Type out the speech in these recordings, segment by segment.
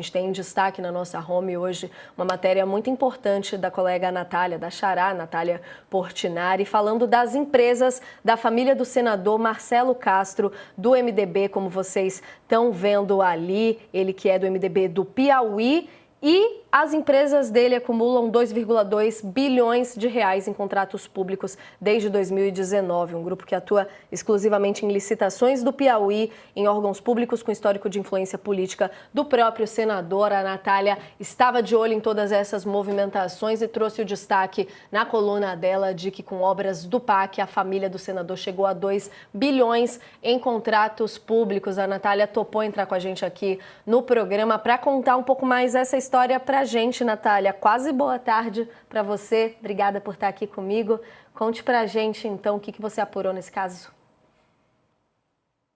A gente tem em destaque na nossa home hoje uma matéria muito importante da colega Natália, da Xará, Natália Portinari, falando das empresas da família do senador Marcelo Castro, do MDB, como vocês estão vendo ali, ele que é do MDB do Piauí. E as empresas dele acumulam 2,2 bilhões de reais em contratos públicos desde 2019. Um grupo que atua exclusivamente em licitações do Piauí, em órgãos públicos com histórico de influência política do próprio senador. A Natália estava de olho em todas essas movimentações e trouxe o destaque na coluna dela de que com obras do PAC, a família do senador chegou a 2 bilhões em contratos públicos. A Natália topou entrar com a gente aqui no programa para contar um pouco mais essa história para a gente, Natália. Quase boa tarde para você. Obrigada por estar aqui comigo. Conte para a gente, então, o que você apurou nesse caso.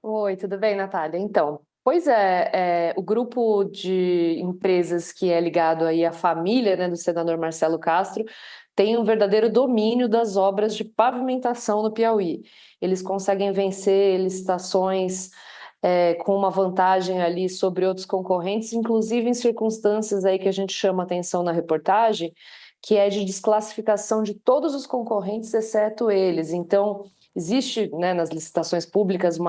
Oi, tudo bem, Natália? Então, pois é, o grupo de empresas que é ligado aí à família, né, do senador Marcelo Castro tem um verdadeiro domínio das obras de pavimentação no Piauí. Eles conseguem vencer licitações com uma vantagem ali sobre outros concorrentes, inclusive em circunstâncias aí que a gente chama atenção na reportagem, que é de desclassificação de todos os concorrentes, exceto eles. Então, existe, né, nas licitações públicas um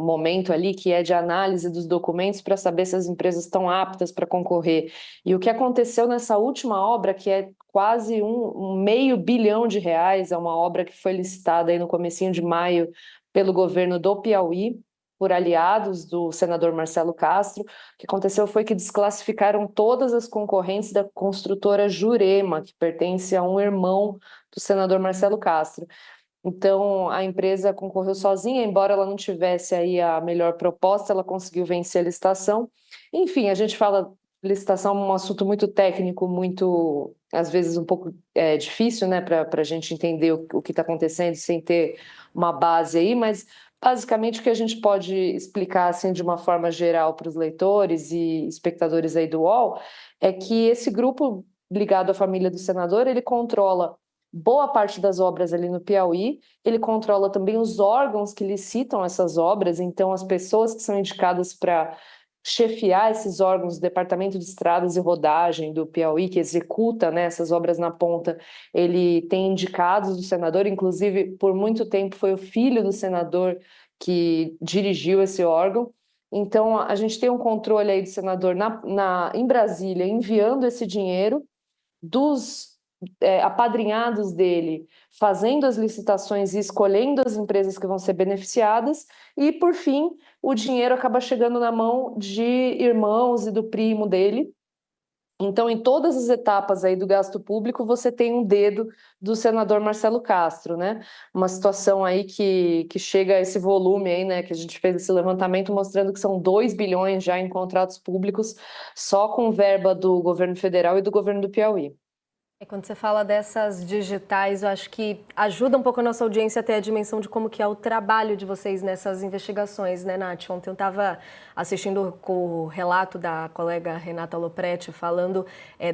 momento ali que é de análise dos documentos para saber se as empresas estão aptas para concorrer. E o que aconteceu nessa última obra, que é quase um meio bilhão de reais, é uma obra que foi licitada aí no comecinho de maio pelo governo do Piauí, por aliados do senador Marcelo Castro. O que aconteceu foi que desclassificaram todas as concorrentes da construtora Jurema, que pertence a um irmão do senador Marcelo Castro. Então, a empresa concorreu sozinha, embora ela não tivesse aí a melhor proposta, ela conseguiu vencer a licitação. Enfim, a gente fala licitação é um assunto muito técnico, muito, às vezes, um pouco difícil, né, para a gente entender o que está acontecendo sem ter uma base aí, mas basicamente o que a gente pode explicar assim de uma forma geral para os leitores e espectadores aí do UOL é que esse grupo ligado à família do senador, ele controla boa parte das obras ali no Piauí, ele controla também os órgãos que licitam essas obras, então as pessoas que são indicadas para chefiar esses órgãos, o Departamento de Estradas e Rodagem do Piauí, que executa, né, essas obras na ponta, ele tem indicados do senador, inclusive por muito tempo foi o filho do senador que dirigiu esse órgão. Então a gente tem um controle aí do senador em Brasília, enviando esse dinheiro dos apadrinhados dele, fazendo as licitações e escolhendo as empresas que vão ser beneficiadas, e, por fim, o dinheiro acaba chegando na mão de irmãos e do primo dele. Então, em todas as etapas aí do gasto público, você tem um dedo do senador Marcelo Castro, né? Uma situação aí que chega a esse volume aí, né? Que a gente fez esse levantamento mostrando que são 2 bilhões já em contratos públicos, só com verba do governo federal e do governo do Piauí. Quando você fala dessas digitais, eu acho que ajuda um pouco a nossa audiência a ter a dimensão de como que é o trabalho de vocês nessas investigações, né, Nath? Ontem eu estava assistindo o relato da colega Renata Lopretti falando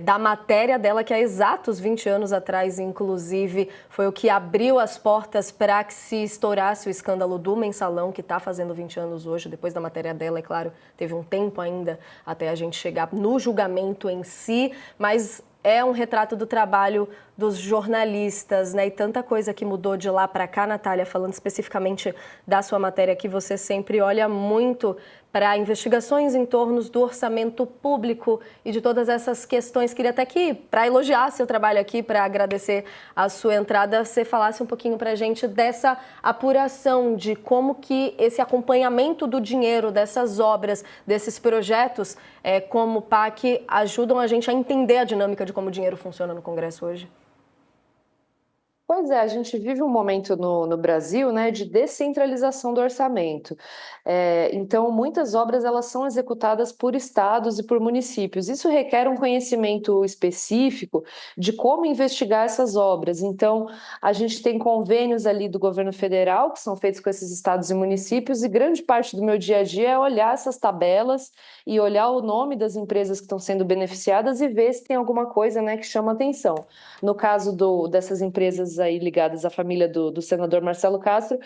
da matéria dela, que há exatos 20 anos atrás, inclusive, foi o que abriu as portas para que se estourasse o escândalo do Mensalão, que está fazendo 20 anos hoje. Depois da matéria dela, é claro, teve um tempo ainda até a gente chegar no julgamento em si, mas é um retrato do trabalho dos jornalistas, né? E tanta coisa que mudou de lá para cá, Natália, falando especificamente da sua matéria, que você sempre olha muito para investigações em torno do orçamento público e de todas essas questões. Queria até que, para elogiar seu trabalho aqui, para agradecer a sua entrada, você falasse um pouquinho para a gente dessa apuração de como que esse acompanhamento do dinheiro, dessas obras, desses projetos, como o PAC, ajudam a gente a entender a dinâmica de como o dinheiro funciona no Congresso hoje. Pois é, a gente vive um momento no Brasil, né, de descentralização do orçamento. Então, muitas obras elas são executadas por estados e por municípios. Isso requer um conhecimento específico de como investigar essas obras. Então, a gente tem convênios ali do governo federal, que são feitos com esses estados e municípios, e grande parte do meu dia a dia é olhar essas tabelas e olhar o nome das empresas que estão sendo beneficiadas e ver se tem alguma coisa, né, que chama atenção. No caso dessas empresas empresas aí ligadas à família do senador Marcelo Castro.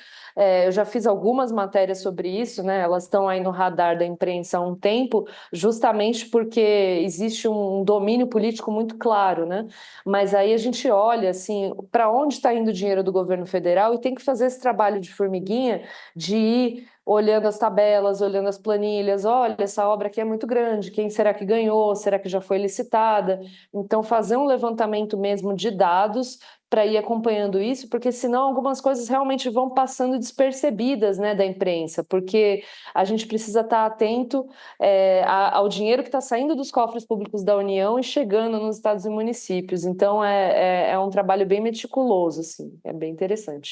Eu já fiz algumas matérias sobre isso, né? Elas estão aí no radar da imprensa há um tempo, justamente porque existe um domínio político muito claro, né? Mas aí a gente olha assim, para onde está indo o dinheiro do governo federal e tem que fazer esse trabalho de formiguinha de ir olhando as tabelas, olhando as planilhas, olha, essa obra aqui é muito grande, quem será que ganhou? Será que já foi licitada? Então, fazer um levantamento mesmo de dados para ir acompanhando isso, porque senão algumas coisas realmente vão passando despercebidas, né, da imprensa, porque a gente precisa estar atento ao dinheiro que está saindo dos cofres públicos da União e chegando nos estados e municípios. Então, é um trabalho bem meticuloso, assim, é bem interessante.